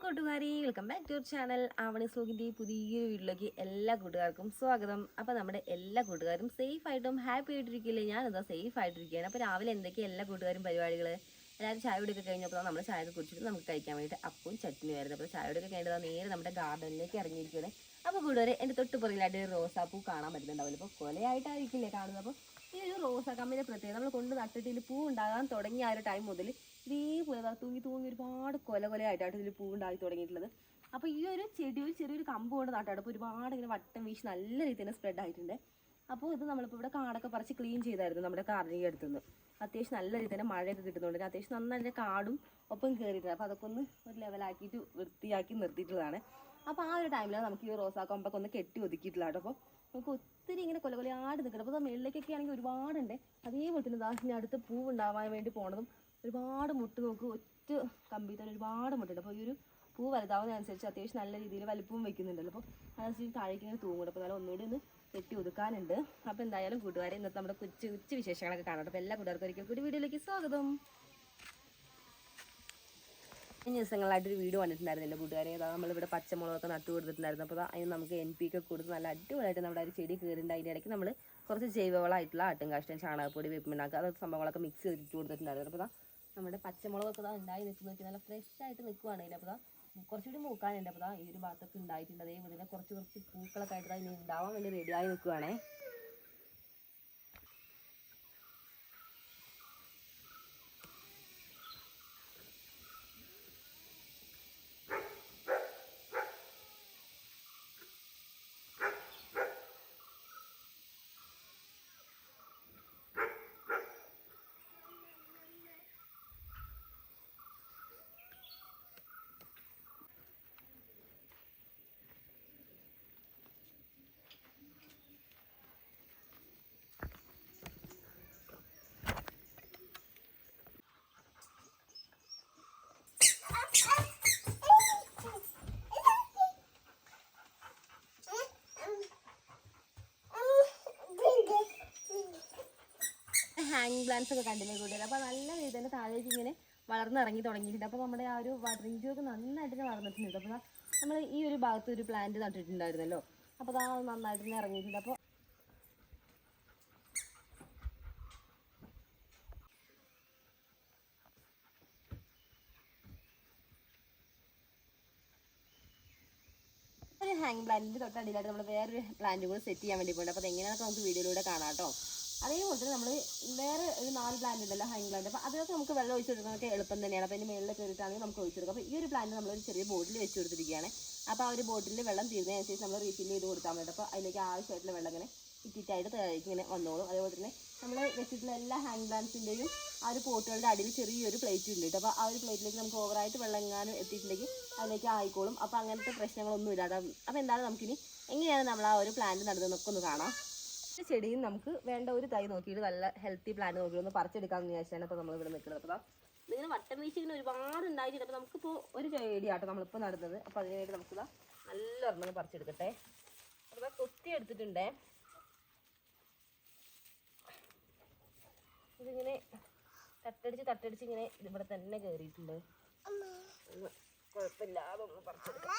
കൂട്ടുകാരി, welcome back to your channel. Avani സ്ലോഗിൻ്റെ പുതിയൊരു വീട്ടിലേക്ക് എല്ലാ കൂട്ടുകാർക്കും സ്വാഗതം. അപ്പോൾ നമ്മുടെ എല്ലാ കൂട്ടുകാരും സേഫ് ആയിട്ടും ഹാപ്പി ആയിട്ടിരിക്കില്ലേ? ഞാനെന്താ സേഫ് ആയിട്ടിരിക്കുകയാണ്. അപ്പോൾ രാവിലെ എന്തൊക്കെയാണ് എല്ലാ കൂട്ടുകാരും പരിപാടികൾ? എല്ലാവരും ചായ കുടിയൊക്കെ കഴിഞ്ഞപ്പോൾ നമ്മൾ ചായ കുടിച്ചിട്ട് നമുക്ക് കഴിക്കാൻ വേണ്ടിയിട്ട് അപ്പവും ചട്നിയായിരുന്നു. അപ്പോൾ ചായ കുടിയൊക്കെ കഴിഞ്ഞാൽ നേരെ നമ്മുടെ ഗാർഡനിലേക്ക് ഇറങ്ങിയിരിക്കുകയാണ്. അപ്പോൾ കൂട്ടുകാരെ, എൻ്റെ തൊട്ട് പുറകിലായിട്ട് ഒരു റോസാപ്പൂ കാണാൻ പറ്റുന്നുണ്ടാവില്ല. അപ്പോൾ കൊലയായിട്ടായിരിക്കില്ലേ കാണുന്നത്. അപ്പോൾ ഈ ഒരു റോസാ കമ്മിൻ്റെ പ്രത്യേകത, നമ്മൾ കൊണ്ട് നട്ടിട്ട് പൂ ഉണ്ടാകാൻ തുടങ്ങിയ ആ ഒരു ടൈം മുതൽ ഇതേപോലെ തൂങ്ങി ഒരുപാട് കൊലയായിട്ടാണ് ഇതിൽ പൂ ഉണ്ടാക്കി തുടങ്ങിയിട്ടുള്ളത്. അപ്പോൾ ഈ ഒരു ചെടി ഒരു ചെറിയൊരു കമ്പ് കൊണ്ട് നട്ടാണ്. അപ്പോൾ ഒരുപാട് ഇങ്ങനെ വട്ടം വീശി നല്ല രീതിയിൽ തന്നെ സ്പ്രെഡ് ആയിട്ടുണ്ട്. അപ്പോൾ ഇത് നമ്മളിപ്പോൾ ഇവിടെ കാടൊക്കെ പറിച്ച് ക്ലീൻ ചെയ്തായിരുന്നു നമ്മുടെ കാർണിക അടുത്തുനിന്ന്. അത്യാവശ്യം നല്ല രീതിയിൽ തന്നെ മഴയൊക്കെ കിട്ടുന്നുണ്ട്. അത്യാവശ്യം നന്നായിട്ട് കാടും ഒപ്പം കയറിയിട്ടുണ്ട്. അപ്പോൾ അതൊക്കെ ഒന്ന് ഒരു ലെവലാക്കിയിട്ട് വൃത്തിയാക്കി നിർത്തിയിട്ടുള്ളതാണ്. അപ്പോൾ ആ ഒരു ടൈമിലാണ് നമുക്ക് ഈ റോസാ കൊമ്പൊക്കെ ഒന്ന് കെട്ടി ഒതുക്കിയിട്ടുള്ള കേട്ടോ. അപ്പോൾ നമുക്ക് ഒത്തിരി ഇങ്ങനെ കൊലയാട് നിൽക്കണം. അപ്പോൾ മേളിലേക്കൊക്കെ ആണെങ്കിൽ ഒരുപാടുണ്ട്. അതേപോലെ തന്നെ ഇനി അടുത്ത് പൂവ് ഉണ്ടാവാൻ വേണ്ടി പോണതും ഒരുപാട് മുട്ട് നോക്ക്, ഒറ്റ കമ്പി തന്നെ ഒരുപാട് മുട്ടുണ്ട്. അപ്പോൾ ഈ ഒരു പൂ വലുതാവുന്നതനുസരിച്ച് അത്യാവശ്യം നല്ല രീതിയിൽ വലിപ്പവും വെക്കുന്നുണ്ടല്ലോ. അപ്പോൾ അതനുസരിച്ച് താഴേക്ക് ഇങ്ങനെ തൂങ്ങും. അപ്പോൾ നല്ല ഒന്നുകൂടി ഒന്ന് കെട്ടി ഒതുക്കാനുണ്ട്. അപ്പോൾ എന്തായാലും കൂട്ടുകാരെ, ഇന്നത്തെ നമ്മുടെ ഉച്ച വിശേഷങ്ങളൊക്കെ കാണാം. അപ്പോൾ എല്ലാ കൂട്ടുകാർക്കും ഒരിക്കൽ കൂടി വീഡിയോയിലേക്ക് സ്വാഗതം. ഈ ദിവസങ്ങളായിട്ടൊരു വീഡിയോ കണ്ടിട്ടുണ്ടായിരുന്നില്ല കൂട്ടുകാരെ. അതാ നമ്മളിവിടെ പച്ചമുളകൊക്കെ നട്ടു കൊടുത്തിട്ടുണ്ടായിരുന്നു. അപ്പോൾ അതിന് നമുക്ക് NPK ഒക്കെ കൊടുത്ത് നല്ല അടിപൊളിയായിട്ട് നമ്മുടെ ഒരു ചെടി കയറിയിട്ട് അതിൻ്റെ ഇടയ്ക്ക് നമ്മൾ കുറച്ച് ജൈവവളമായിട്ടുള്ള ആട്ടുംകാഷ്ടം, ചാണകപ്പൊടി, വേപ്പിണ്ണാക്ക്, അതൊക്കെ സംഭവങ്ങളൊക്കെ മിക്സ് ചെയ്തിട്ട് കൊടുത്തിട്ടുണ്ടായിരുന്നു. അപ്പോൾ നമ്മുടെ പച്ചമുളകൊക്കെ ഉണ്ടായി നിൽക്കുന്ന നല്ല ഫ്രഷ് ആയിട്ട് നിൽക്കുവാണെങ്കിൽ. അപ്പോൾ കുറച്ചുകൂടി മൂക്കാനുണ്ട്. അപ്പോൾ ഈ ഒരു ഭാഗത്തൊക്കെ ഉണ്ടായിട്ടുണ്ട്. അതേപോലെ തന്നെ കുറച്ച് പൂക്കളൊക്കെ ആയിട്ട് ഇനി ഉണ്ടാവാൻ വേണ്ടി റെഡിയായി നിൽക്കുവാണേ. ഹാങ്ങിങ് പ്ലാന്റ്സ് ഒക്കെ കണ്ടില്ലേ കൂട്ടുകാർ? അപ്പോൾ നല്ല രീതിയിൽ തന്നെ താഴേക്ക് ഇങ്ങനെ വളർന്നിറങ്ങി തുടങ്ങിയിട്ടുണ്ട്. അപ്പോൾ നമ്മുടെ ആ ഒരു വാട്ടറിംഗ് ട്യൂബ് നന്നായിട്ട് തന്നെ വളർന്നിട്ടുണ്ട്. അപ്പോൾ നമ്മൾ ഈ ഒരു ഭാഗത്ത് ഒരു പ്ലാന്റ് നട്ടിട്ടുണ്ടായിരുന്നല്ലോ. അപ്പോൾ അത് നന്നായിട്ട് തന്നെ ഇറങ്ങിയിട്ടുണ്ട്. അപ്പോൾ ഒരു ഹാങ് പ്ലാന്റിൻ്റെ തൊട്ടടിയിലായിട്ട് നമ്മൾ വേറൊരു പ്ലാന്റ് കൂടെ സെറ്റ് ചെയ്യാൻ വേണ്ടി പോകുന്നുണ്ട്. അപ്പോൾ അതെങ്ങനെയാണെന്നൊക്കെ നമുക്ക് വീഡിയോയിലൂടെ കാണാം കേട്ടോ. അതേപോലെ തന്നെ നമ്മൾ വേറെ ഒരു 4 പ്ലാന്റ് ഉണ്ടല്ലോ, ഹാങ് പ്ലാന്റ്. അപ്പോൾ അതിനൊക്കെ നമുക്ക് വെള്ളം ഒഴിച്ചു കൊടുക്കുന്നതൊക്കെ എളുപ്പം തന്നെയാണ്. അപ്പോൾ അതിൻ്റെ മേളിൽ കയറിയിട്ടാണെങ്കിൽ നമുക്ക് ഒഴിച്ചു കൊടുക്കാം. അപ്പോൾ ഈ ഒരു പ്ലാന്റ് നമ്മളൊരു ചെറിയ ബോട്ടിൽ വെച്ച് കൊടുത്തിരിക്കുകയാണ്. അപ്പോൾ ആ ഒരു ബോട്ടിൽ വെള്ളം തീരുന്നതിനനുസരിച്ച് നമ്മൾ റീഫിൽ ചെയ്ത് കൊടുത്താൽ മതി. അപ്പോൾ അതിലേക്ക് ആവശ്യമായിട്ടുള്ള വെള്ളം ഇങ്ങനെ ഇറ്റിറ്റായിട്ട് താഴേക്ക് ഇങ്ങനെ വന്നോളും. അതേപോലെ തന്നെ നമ്മൾ വെച്ചിട്ടുള്ള എല്ലാ ഹാങ് പ്ലാന്റ്സിൻ്റെയും ആ ഒരു പോട്ടുകളുടെ അടിയിൽ ചെറിയൊരു പ്ലേറ്റ് ഉണ്ട് കേട്ടോ. അപ്പോൾ ആ ഒരു പ്ലേറ്റിലേക്ക് നമുക്ക് ഓവറായിട്ട് വെള്ളം എങ്ങാനും എത്തിയിട്ടുണ്ടെങ്കിൽ അതിലേക്ക് ആയിക്കോളും. അപ്പോൾ അങ്ങനത്തെ പ്രശ്നങ്ങളൊന്നും ഇല്ലാതെ. അപ്പോൾ എന്താണ് നമുക്കിനി എങ്ങനെയാണ് നമ്മൾ ആ ഒരു പ്ലാന്റ് നടുന്നതെന്നൊക്കെ ഒന്ന് കാണാം. ചെടിയും നമുക്ക് വേണ്ട ഒരു തൈ നോക്കിയിട്ട് നല്ല ഹെൽത്തി പ്ലാന്റ് നോക്കി ഒന്ന് പറിച്ചെടുക്കാമെന്ന് വിചാരിച്ചാണ് അപ്പോൾ നമ്മളിവിടെ നിൽക്കുന്നത്. അപ്പോൾ ഇതിങ്ങനെ വട്ടം വീശി ഇങ്ങനെ ഒരുപാട് ഉണ്ടായിട്ടുണ്ട്. അപ്പോൾ നമുക്കിപ്പോൾ ഒരു ചെടിയാട്ടോ നമ്മളിപ്പോൾ നടുന്നത്. അപ്പോൾ അതിന് വേണ്ടി നമുക്കിതാ നല്ല ഒരെണ്ണം പറിച്ചെടുക്കട്ടെ. അപ്പോൾ കൊത്തി എടുത്തിട്ടുണ്ടേ. ഇതിങ്ങനെ തട്ടടിച്ച് ഇങ്ങനെ ഇവിടെ തന്നെ കയറിയിട്ടുണ്ട്. കുഴപ്പമില്ലാതെ ഒന്ന് പറിച്ചെടുക്കാം.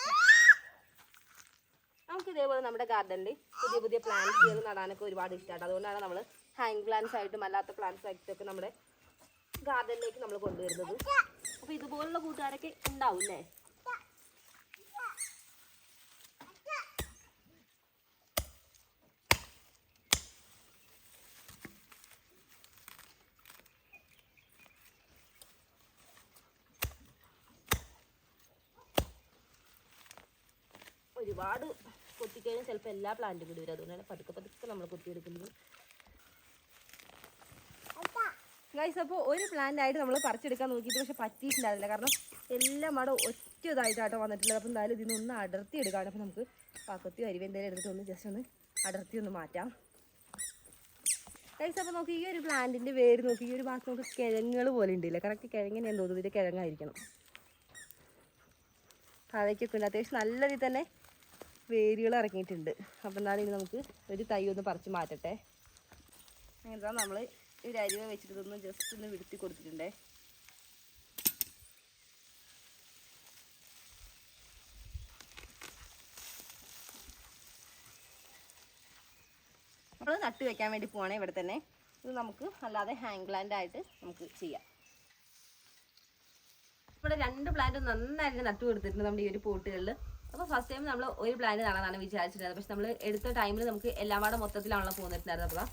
നമുക്ക് ഇതേപോലെ നമ്മുടെ ഗാർഡനിൽ പുതിയ പ്ലാന്റ്സ് നടാനൊക്കെ ഒരുപാട് ഇഷ്ടമാണ്. അതുകൊണ്ടാണ് നമ്മൾ ഹാങ് പ്ലാന്റ്സ് ആയിട്ടും അല്ലാത്ത പ്ലാന്റ്സ് ആയിട്ടൊക്കെ നമ്മുടെ ഗാർഡനിലേക്ക് നമ്മൾ കൊണ്ടുവരുന്നത്. അപ്പോൾ ഇതുപോലുള്ള കൂട്ടുകാരൊക്കെ ഉണ്ടാവും അല്ലേ? ഒരുപാട് കൊത്തിക്കഴിഞ്ഞാൽ ചിലപ്പോൾ എല്ലാ പ്ലാന്റും കൂടി വരും. അതുകൊണ്ടാണ് പതുക്കെ നമ്മൾ കൊത്തിയെടുക്കുന്നത്. ഗൈസ്, അപ്പോൾ ഒരു പ്ലാന്റ് ആയിട്ട് നമ്മൾ പറിച്ചെടുക്കാൻ നോക്കിയിട്ട് പക്ഷെ പറ്റിയിട്ടുണ്ടാവില്ല. കാരണം എല്ലാം അവിടെ ഒറ്റ ഇതായിട്ടാട്ടോ വന്നിട്ടുള്ളത്. അപ്പോൾ എന്തായാലും ഇതിനൊന്ന് അടർത്തി എടുക്കാണ്. അപ്പോൾ നമുക്ക് പാക്കത്തി അരിവ് എന്തെങ്കിലും എടുത്തിട്ട് ഒന്ന് ജസ്റ്റ് ഒന്ന് അടർത്തി ഒന്ന് മാറ്റാം. ഗൈസ്, അപ്പോൾ നമുക്ക് ഈ ഒരു പ്ലാന്റിൻ്റെ വേര് നോക്കി ഈ ഒരു ഭാഗത്ത് നമുക്ക് കിഴങ്ങുകൾ പോലെ ഉണ്ടല്ലേ? കറക്റ്റ് കിഴങ്ങിനെന്ന് തോന്നുന്നു. ഇതിൻ്റെ കിഴങ്ങായിരിക്കണം. താഴേക്കൊക്കെ ഉണ്ട്. അത്യാവശ്യം നല്ല രീതിയിൽ തന്നെ വേരുകൾ ഇറങ്ങിയിട്ടുണ്ട്. അപ്പോൾ എന്നാലും ഇനി നമുക്ക് ഒരു തൈ ഒന്ന് പറിച്ച് മാറ്റട്ടെ. അങ്ങനത്തെ നമ്മൾ ഒരു അരിവ വെച്ചിട്ട് ഇതൊന്ന് ജസ്റ്റ് ഒന്ന് വിടുത്തി കൊടുത്തിട്ടുണ്ടേ. നമ്മൾ നട്ട് വെക്കാൻ വേണ്ടി പോവാണ് ഇവിടെ തന്നെ. ഇത് നമുക്ക് അല്ലാതെ ഹാങ് പ്ലാന്റ് ആയിട്ട് നമുക്ക് ചെയ്യാം. ഇവിടെ 2 പ്ലാന്റ് നന്നായിട്ട് നട്ടു കൊടുത്തിട്ടുണ്ട് നമ്മുടെ ഈ ഒരു പോട്ടുകളിൽ. അപ്പോൾ ഫസ്റ്റ് ടൈം നമ്മൾ ഒരു പ്ലാന്റ് നടാനാണ് വിചാരിച്ചിട്ടുണ്ടായിരുന്നത്. പക്ഷെ നമ്മൾ എടുത്ത ടൈമിൽ നമുക്ക് എല്ലാം കൂടെ മൊത്തത്തിലാണല്ലോ പോന്നിട്ടുണ്ടായിരുന്നത്. അപ്പോൾ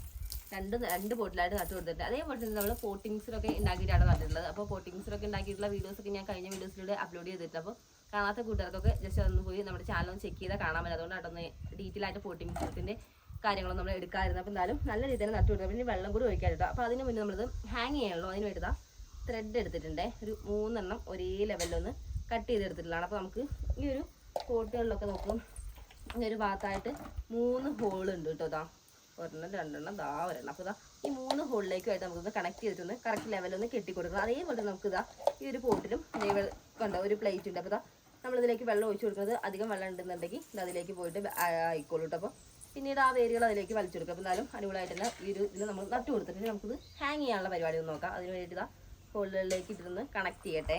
രണ്ട് പോട്ടിലായിട്ട് നട്ടു കൊടുത്തിട്ടുണ്ട്. അതേപോലെ തന്നെ നമ്മൾ പോട്ടിങ്സിലൊക്കെ ഉണ്ടാക്കിയിട്ടാണ് നട്ടിട്ടുള്ളത്. അപ്പോൾ പോട്ടിങ്സിലൊക്കെ ഉണ്ടാക്കിയിട്ടുള്ള വീഡിയോസൊക്കെ ഞാൻ കഴിഞ്ഞ വീഡിയോസിലൂടെ അപ്ലോഡ് ചെയ്തിട്ടുണ്ട്. അപ്പോൾ കാണാത്ത കൂട്ടുകാർക്കൊക്കെ ജസ്റ്റ് അതൊന്ന് പോയി നമ്മുടെ ചാനൽ ഒന്ന് ചെക്ക് ചെയ്താൽ കാണാൻ പറ്റും. അതുകൊണ്ട് അതൊന്ന് ഡീറ്റെയിൽ ആയിട്ട് പോട്ടിങ്സിൻ്റെ കാര്യങ്ങളൊന്നും നമ്മൾ എടുക്കാമായിരുന്നു. അപ്പോൾ എന്തായാലും നല്ല രീതിയിൽ നട്ടു കൊടുക്കുക. പിന്നെ വെള്ളം കൂടി ഒഴിക്കാൻ കേട്ടോ. അപ്പോൾ അതിന് മുന്നേ നമ്മളിത് ഹാങ് ചെയ്യണല്ലോ. അതിന് വേണ്ടി ത്രെഡ് എടുത്തിട്ടുണ്ട്. ഒരു 3 എണ്ണം ഒരേ ലെവലിലൊന്ന് കട്ട് ചെയ്തെടുത്തിട്ടുള്ളതാണ്. അപ്പോൾ നമുക്ക് ഈ ഒരു പോട്ടുകളിലൊക്കെ നോക്കും ഈ ഒരു ഭാഗത്തായിട്ട് 3 ഹോൾ ഉണ്ട് കേട്ടോ. ഒരെണ്ണം 2 എണ്ണം ഒരെണ്ണം. അപ്പോൾ ഈ 3 ഹോളിലേക്കുമായിട്ട് നമുക്കൊന്ന് കണക്ട് ചെയ്തിട്ടൊന്ന് കറക്റ്റ് ലെവലൊന്ന് കെട്ടിക്കൊടുക്കണം. അതേപോലെ നമുക്ക് ഈ ഒരു പോട്ടിലും കണ്ടോ ഒരു പ്ലേറ്റ് ഉണ്ട്. അപ്പോൾ നമ്മളിതിലേക്ക് വെള്ളം ഒഴിച്ചു കൊടുക്കുന്നത് അധികം വെള്ളം ഉണ്ടെന്നുണ്ടെങ്കിൽ ഇത് അതിലേക്ക് പോയിട്ട് ആയിക്കോളൂ കേട്ടോ. അപ്പോൾ പിന്നീട് ആ വേരുകൾ അതിലേക്ക് വലിച്ചു കൊടുക്കുക. അപ്പോൾ എന്തായാലും അടിപൊളിയായിട്ടല്ല ഈ ഒരു ഇതിൽ നമ്മൾ നട്ടു കൊടുത്തിട്ട് നമുക്കിത് ഹാങ് ചെയ്യാനുള്ള പരിപാടി ഒന്ന് നോക്കാം. അതിന് വേണ്ടിയിട്ട് ഹോളുകളിലേക്ക് ഇട്ടിരുന്ന് കണക്ട് ചെയ്യട്ടെ.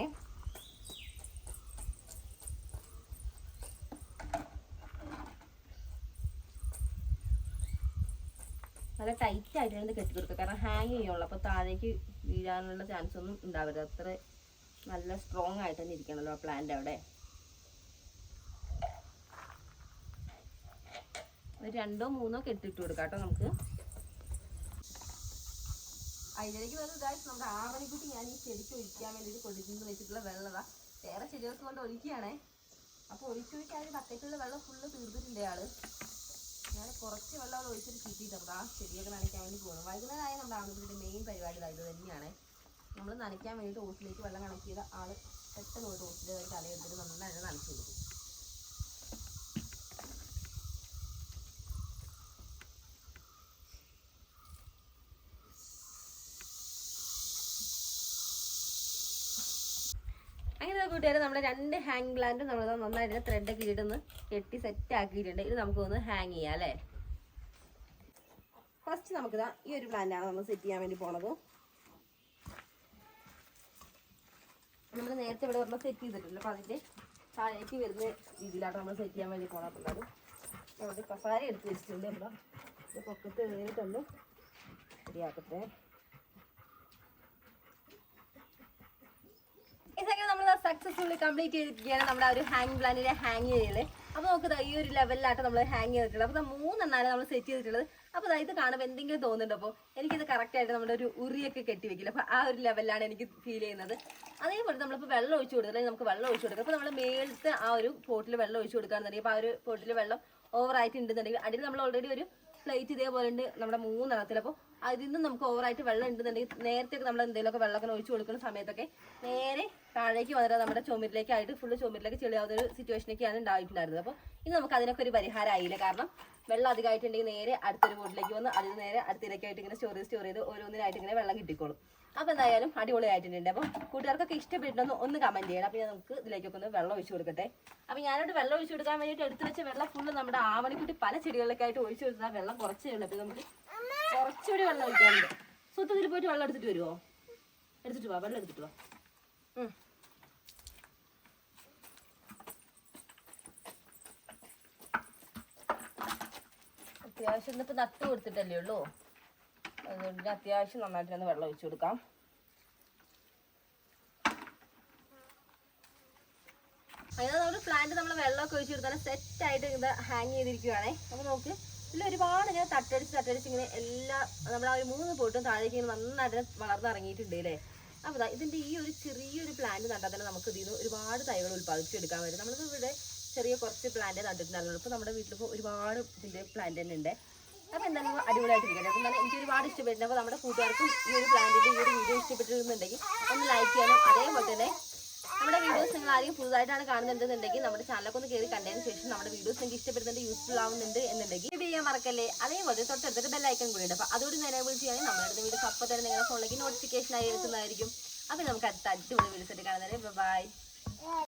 നല്ല ടൈറ്റ് ആയിട്ട് ഇത് കെട്ടിക്കൊടുക്കുക. കാരണം ഹാങ് ചെയ്യുള്ളൂ. അപ്പോൾ താഴേക്ക് വീഴാനുള്ള ചാൻസ് ഒന്നും ഉണ്ടാവരുത്. അത്ര നല്ല സ്ട്രോങ് ആയിട്ട് തന്നെ ഇരിക്കണമല്ലോ ആ പ്ലാന്റ് അവിടെ. ഒരു 2 or 3 കെട്ടിട്ട് കൊടുക്കാം കേട്ടോ നമുക്ക്. അതിലേക്ക് നമ്മുടെ ആവണിക്കുട്ടി ഞാൻ ഈ ചെടിക്ക് ഒഴിക്കാൻ വേണ്ടിയിട്ട് കൊടുക്കുന്നു വെച്ചിട്ടുള്ള വെള്ളത വേറെ ചെടികൾക്ക് കൊണ്ട് ഒഴിക്കുകയാണേ. അപ്പോൾ ഒഴിക്കാൻ ബക്കറ്റിലുള്ള വെള്ളം ഫുള്ള് തീർത്തിട്ടുണ്ട് ആള്. ഞാൻ കുറച്ച് വെള്ളം അവിടെ ഒഴിച്ചിട്ട് കിട്ടിയിട്ടുണ്ട്. ആ ചെടിയൊക്കെ നനയ്ക്കാൻ വേണ്ടി പോകുന്നു. വൈകുന്നേരമായ നമ്മുടെ ആവണിക്കുട്ടിയുടെ മെയിൻ പരിപാടി ഇത് തന്നെയാണ്. നമ്മൾ നനയ്ക്കാൻ വേണ്ടിയിട്ട് ഓസിലേക്ക് വെള്ളം കണക്ട് ചെയ്ത ആള് പെട്ടെന്ന് പോയിട്ട് ഓസിലെ തലയെടുത്തിട്ട് നന്നായിട്ട് നനച്ചു കൊടുക്കും. അങ്ങനെ കൂട്ടുകാരെ നമ്മുടെ 2 ഹാങ് പ്ലാന്റ് നമ്മൾ നന്നായിട്ട് ത്രെഡൊക്കെ ഇട്ടിട്ടൊന്ന് കെട്ടി സെറ്റ് ആക്കിയിട്ടുണ്ട്. ഇത് നമുക്കൊന്ന് ഹാങ് ചെയ്യാം അല്ലേ. ഫസ്റ്റ് നമുക്കിതാ ഈ ഒരു പ്ലാന്റാണ് നമ്മൾ സെറ്റ് ചെയ്യാൻ വേണ്ടി പോണത്. നമ്മൾ നേരത്തെ ഇവിടെ പറഞ്ഞാൽ സെറ്റ് ചെയ്തിട്ടില്ല. അപ്പോൾ അതിൻ്റെ താഴേക്ക് വരുന്ന രീതിയിലാണ് നമ്മൾ സെറ്റ് ചെയ്യാൻ വേണ്ടി പോകണം. അപ്പോൾ അത് അവിടെ കസാര എടുത്ത് വെച്ചിട്ടുണ്ട്. അപ്പോൾ ഇത് പൊക്കത്ത് കയറിയിട്ടൊന്ന് ശരിയാക്കട്ടെ. ഇതൊക്കെ നമ്മൾ സക്സസ്ഫുള്ളി കംപ്ലീറ്റ് ചെയ്തിരിക്കുകയാണ് നമ്മുടെ ഒരു ഹാങ് പ്ലാന്റിലെ ഹാങ് ചെയ്യൽ. അപ്പോൾ നമുക്ക് ഈ ഒരു ലെവലിലായിട്ട് നമ്മൾ ഹാങ് ചെയ്തിട്ടുള്ളത്. അപ്പോൾ 3 എണ്ണമാണ് നമ്മൾ സെറ്റ് ചെയ്തിട്ടുള്ളത്. അപ്പോൾ ഇത് കാണുമ്പോൾ എന്തെങ്കിലും തോന്നുന്നുണ്ട്. അപ്പോൾ എനിക്കിത് കറക്റ്റായിട്ട് നമ്മുടെ ഒരു ഉറിയൊക്കെ കെട്ടി വെക്കില്ല. അപ്പോൾ ആ ഒരു ലെവലിലാണ് എനിക്ക് ഫീൽ ചെയ്യുന്നത്. അതേപോലെ നമ്മളിപ്പോൾ വെള്ളം ഒഴിച്ചു കൊടുത്തില്ലെങ്കിൽ നമുക്ക് വെള്ളം ഒഴിച്ചു കൊടുക്കാം. അപ്പോൾ നമ്മൾ മേളത്തെ ആ ഒരു പോട്ടിൽ വെള്ളം ഒഴിച്ചു കൊടുക്കുകയാണെന്നുണ്ടെങ്കിൽ അപ്പോൾ ആ ഒരു പോട്ടിൽ വെള്ളം ഓവറായിട്ട് ഉണ്ടെന്നുണ്ടെങ്കിൽ അടിയിൽ നമ്മൾ ഓൾറെഡി ഒരു പ്ലേറ്റ് ഇതേപോലെ ഉണ്ട് നമ്മുടെ 3 എണ്ണത്തിൽ. അപ്പോൾ അതിൽ നിന്ന് നമുക്ക് ഓവറായിട്ട് വെള്ളം ഉണ്ടെന്നുണ്ടെങ്കിൽ നേരത്തെ നമ്മൾ എന്തെങ്കിലുമൊക്കെ വെള്ളമൊക്കെ ഒഴിച്ചു കൊടുക്കുന്ന സമയത്തൊക്കെ നേരെ താഴേക്ക് വന്നിട്ട് നമ്മുടെ ചുമരിലേക്കായിട്ട് ഫുള്ള് ചുമരിലേക്ക് ചെളിയാവുന്ന ഒരു സിറ്റുവേഷനൊക്കെയാണ് ഉണ്ടായിട്ടുണ്ടായിരുന്നത്. അപ്പോൾ ഇത് നമുക്ക് അതിനൊക്കെ ഒരു പരിഹാരമായില്ല. കാരണം വെള്ളം അധികമായിട്ടുണ്ടെങ്കിൽ നേരെ അടുത്തൊരു ബോട്ടിലേക്ക് വന്ന് അതിന് നേരെ അടുത്തിലേക്കായിട്ട് ഇങ്ങനെ സ്റ്റോർ ചെയ്ത് ഓരോന്നിനായിട്ട് ഇങ്ങനെ വെള്ളം കിട്ടിക്കോളും. അപ്പോൾ എന്തായാലും അടിപൊളിയായിട്ടുണ്ട്. അപ്പോൾ കൂട്ടുകാർക്കൊക്കെ ഇഷ്ടപ്പെട്ടെന്ന് ഒന്ന് കമൻറ്റ് ചെയ്യണം. അപ്പോൾ ഞാൻ നമുക്ക് ഇതിലേക്കൊക്കെ ഒന്ന് വെള്ളം ഒഴിച്ചു കൊടുക്കട്ടെ. അപ്പോൾ ഞാനോട് വെള്ളം ഒഴിച്ചു കൊടുക്കാൻ വേണ്ടിയിട്ട് എടുത്ത് വെച്ച വെള്ളം ഫുള്ള് നമ്മുടെ ആവണിക്കുട്ടി പല ചെടികളിലൊക്കെ ആയിട്ട് ഒഴിച്ചു കൊടുത്താൽ വെള്ളം കുറച്ചേ ഉള്ളൂ. അപ്പോൾ നമുക്ക് കുറച്ചുകൂടി വെള്ളം ഒഴിക്കാറുണ്ട്. സ്വത്തത്തിൽ പോയിട്ട് വെള്ളം എടുത്തിട്ട് വരുമോ? എടുത്തിട്ട് വാ, വെള്ളം എടുത്തിട്ട് വാ. അത്യാവശ്യം ഇന്നിപ്പോൾ നട്ട് കൊടുത്തിട്ടല്ലേ ഉള്ളൂ. അതുകൊണ്ട് അത്യാവശ്യം നന്നായിട്ട് തന്നെ വെള്ളം ഒഴിച്ചു കൊടുക്കാം. അങ്ങനെ നമ്മുടെ പ്ലാന്റ് നമ്മൾ വെള്ളമൊക്കെ ഒഴിച്ചു കൊടുത്താൽ സെറ്റായിട്ട് ഇത് ഹാങ് ചെയ്തിരിക്കുകയാണേ. അപ്പോൾ നമുക്ക് ഇതിൽ ഒരുപാട് ഇങ്ങനെ തട്ടടിച്ച് ഇങ്ങനെ എല്ലാ നമ്മൾ ആ ഒരു 3 പോട്ടും താഴേക്ക് ഇങ്ങനെ നന്നായിട്ട് വളർന്നിറങ്ങിയിട്ടുണ്ട് അല്ലേ. അപ്പോൾ ഇതിൻ്റെ ഈ ഒരു ചെറിയൊരു പ്ലാന്റ് നട്ടാൽ തന്നെ നമുക്ക് ഇതിൽ നിന്ന് ഒരുപാട് തൈകൾ ഉൽപ്പാദിപ്പിച്ചെടുക്കാൻ പറ്റും. നമ്മളിത് ഇവിടെ ചെറിയ കുറച്ച് പ്ലാന്റ് നട്ടിട്ടുണ്ടായിരുന്നു. ഇപ്പോൾ നമ്മുടെ വീട്ടിലിപ്പോൾ ഒരുപാട് ഇതിൻ്റെ പ്ലാന്റ് തന്നെ ഉണ്ട്. അപ്പോൾ എന്തായാലും അടിപൊളിയായിട്ടിരിക്കട്ടെ. അപ്പോൾ എന്തായാലും എനിക്ക് ഒരുപാട് ഇഷ്ടപ്പെട്ടു. അപ്പോൾ നമ്മുടെ കൂട്ടുകാർക്കും ഈ ഒരു പ്ലാന്റിൻ്റെ ഈ ഒരു വീഡിയോ ഇഷ്ടപ്പെട്ടിരുന്നുണ്ടെങ്കിൽ ഒന്ന് ലൈക്ക് ചെയ്യാനും അതേപോലെ തന്നെ നമ്മുടെ വീഡിയോസ് നിങ്ങൾ ആരെങ്കിലും പുതുതായിട്ടാണ് കാണുന്നുണ്ടെന്നുണ്ടെങ്കിൽ നമ്മുടെ ചാനലൊക്കെ ഒന്ന് കയറി കണ്ടതിന് ശേഷം നമ്മുടെ വീഡിയോസ് നിങ്ങൾക്ക് ഇഷ്ടപ്പെടുന്നുണ്ട്, യൂസ്ഫുൾ ആവുന്നുണ്ട് എന്നുണ്ടെങ്കിൽ ഇത് ചെയ്യാൻ മറക്കല്ലേ. അതേപോലെ തൊട്ടടുത്തൊരു ബെല്ലൈക്കൺ കൂടി ഉണ്ട്. അപ്പോൾ അതുകൂടി എനേബിൾ ചെയ്യുകയാണെങ്കിൽ നമ്മുടെ വീഡിയോസ് അപ്പോൾ തന്നെ നിങ്ങളുടെ ഫോണിലേക്ക് നോട്ടിഫിക്കേഷൻ ആയി എത്തുന്നതായിരിക്കും. അപ്പോൾ നമുക്ക് അടുത്ത അടിപൊളി വീഡിയോസ് ആയിട്ട് കാണുന്നത്. ബൈ.